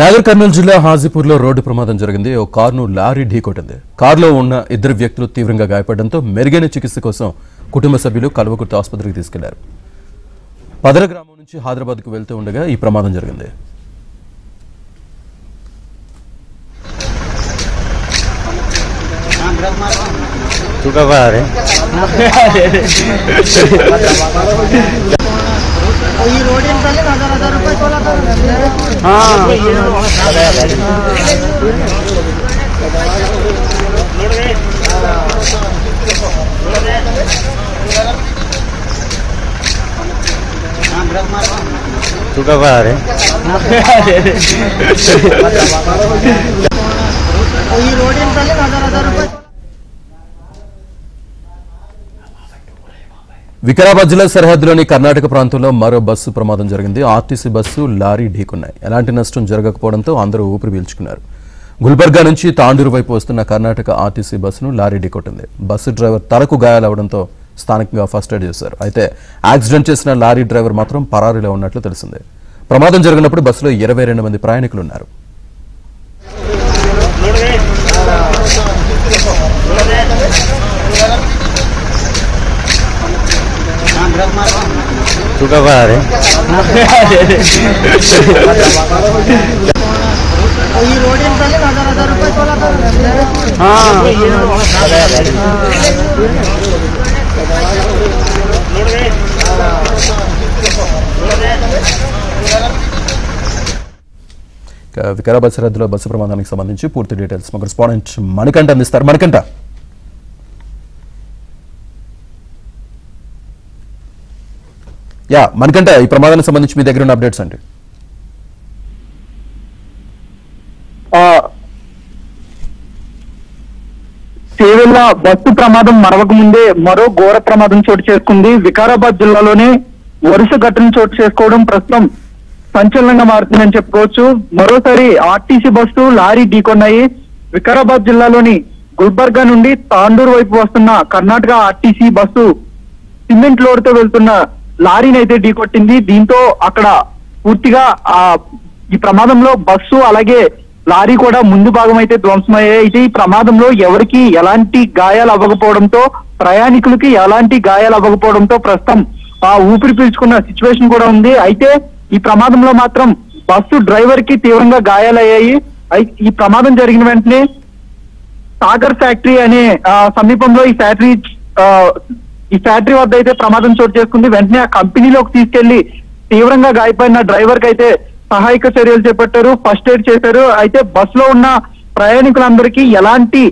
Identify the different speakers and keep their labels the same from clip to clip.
Speaker 1: నాగర్ కర్నూలు జిల్లా హాజీపూర్లో రోడ్డు ప్రమాదం జరిగింది. ఓ కారును లారీ ఢీకొట్టింది. కారులో ఉన్న ఇద్దరు వ్యక్తులు తీవ్రంగా గాయపడడంతో మెరుగైన చికిత్స కోసం కుటుంబ సభ్యులు కల్వకుర్తి ఆసుపత్రికి తీసుకెళ్లారు. పదర గ్రామం నుంచి హైదరాబాద్కు వెళ్తూ ఉండగా ఈ ప్రమాదం జరిగింది. వికారాబాద్ జిల్లా సరిహద్దులోని కర్ణాటక ప్రాంతంలో మరో బస్సు ప్రమాదం జరిగింది. ఆర్టీసీ బస్సు లారీ ఢీకొన్నాయి. ఎలాంటి నష్టం జరగకపోవడంతో అందరూ ఊపిరి పీల్చుకున్నారు. గుల్బర్గా నుంచి తాండూరు వైపు వస్తున్న కర్ణాటక ఆర్టీసీ బస్సును లారీ ఢీకొట్టింది. బస్సు డ్రైవర్ తలకు గాయాలవడంతో స్థానికంగా ఫస్ట్ ఎయిడ్ చేశారు. అయితే యాక్సిడెంట్ చేసిన లారీ డ్రైవర్ మాత్రం పరారీలో ఉన్నట్లు తెలిసింది. ప్రమాదం జరిగినప్పుడు బస్సులో 22 మంది ప్రయాణికులు ఉన్నారు. వికారాబాద్ సరిహద్దులో బస్సు ప్రమాదానికి సంబంధించి పూర్తి డీటెయిల్స్ మా కరెస్పాండెంట్ మణికంఠ అందిస్తారు. మణికంఠ, మణికంఠ, ఈ ప్రమాదానికి సంబంధించి మీ దగ్గర ఉన్న అప్డేట్స్ అండి.
Speaker 2: చేవెళ్ల బస్సు ప్రమాదం మరవక ముందే మరో ఘోర ప్రమాదం చోటు చేసుకుంది. వికారాబాద్ జిల్లాలోనే వరుస ఘటన చోటు చేసుకోవడం ప్రస్తుతం సంచలనంగా మారుతుందని చెప్పుకోవచ్చు. మరోసారి ఆర్టీసీ బస్సు లారీ ఢీకొన్నాయి. వికారాబాద్ జిల్లాలోని గుల్బర్గా నుండి తాండూరు వైపు వస్తున్న Karnataka RTC bus cement load తో వెళ్తున్న లారీని అయితే ఢీకొట్టింది. దీంతో అక్కడ పూర్తిగా ఈ ప్రమాదంలో బస్సు అలాగే లారీ కూడా ముందు భాగం అయితే ధ్వంసమయ్యాయి. అయితే ఈ ప్రమాదంలో ఎవరికి ఎలాంటి గాయాలు అవ్వకపోవడంతో, ప్రయాణికులకి ఎలాంటి గాయాలు అవ్వకపోవడంతో ప్రస్తుతం ఊపిరి పీల్చుకున్న సిచ్యువేషన్ కూడా ఉంది. అయితే ఈ ప్రమాదంలో మాత్రం బస్సు డ్రైవర్ కి తీవ్రంగా గాయాలయ్యాయి. ఈ ప్రమాదం జరిగిన వెంటనే సాగర్ ఫ్యాక్టరీ అనే సమీపంలో ఈ ఫ్యాక్టరీ వద్ద అయితే ప్రమాదం చోటు చేసుకుంది. వెంటనే ఆ కంపెనీలోకి తీసుకెళ్లి తీవ్రంగా గాయపడిన డ్రైవర్ కి అయితే సహాయక చర్యలు చేపట్టారు, ఫస్ట్ ఎయిడ్ చేశారు. అయితే బస్సులో ఉన్న ప్రయాణికులందరికీ ఎలాంటి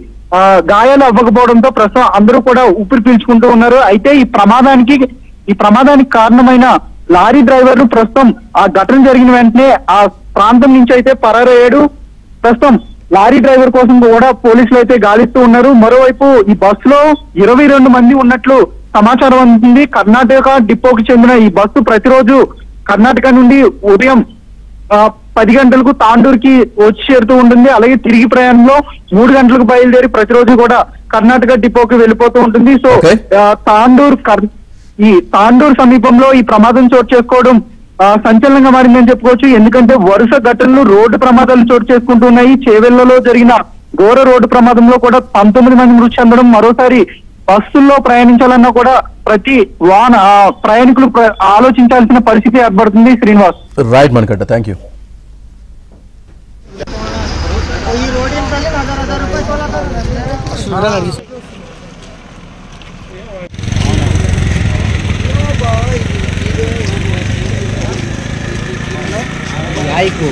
Speaker 2: గాయాలు అవ్వకపోవడంతో ప్రస్తుతం అందరూ కూడా ఊపిరి పీల్చుకుంటూ ఉన్నారు. అయితే ఈ ప్రమాదానికి కారణమైన లారీ డ్రైవర్ ను ప్రస్తుతం ఆ ఘటన జరిగిన వెంటనే ఆ ప్రాంతం నుంచి అయితే పరారయ్యాడు. ప్రస్తుతం లారీ డ్రైవర్ కోసం కూడా పోలీసులు అయితే గాలిస్తూ ఉన్నారు. మరోవైపు ఈ బస్సులో 22 మంది ఉన్నట్లు సమాచారం అందుతుంది. కర్ణాటక డిపోకి చెందిన ఈ బస్సు ప్రతిరోజు కర్ణాటక నుండి ఉదయం 10 గంటలకు తాండూరుకి వచ్చి చేరుతూ ఉంటుంది. అలాగే తిరిగి ప్రయాణంలో 3 గంటలకు బయలుదేరి ప్రతిరోజు కూడా కర్ణాటక డిపోకి వెళ్ళిపోతూ ఉంటుంది. సో తాండూరు సమీపంలో ఈ ప్రమాదం చోటు చేసుకోవడం సంచలనంగా మారిందని చెప్పుకోవచ్చు. ఎందుకంటే వరుస ఘటనలు, రోడ్డు ప్రమాదాలు చోటు చేసుకుంటున్నాయి. చేవెళ్లలో జరిగిన ఘోర రోడ్డు ప్రమాదంలో కూడా 19 మంది మృతి చెందడం, మరోసారి బస్సుల్లో ప్రయాణించాలన్నా కూడా ప్రతి ప్రయాణికులు ఆలోచించాల్సిన పరిస్థితి ఏర్పడుతుంది. Srinivas.
Speaker 1: Right Manikanta, thank you.
Speaker 3: आई को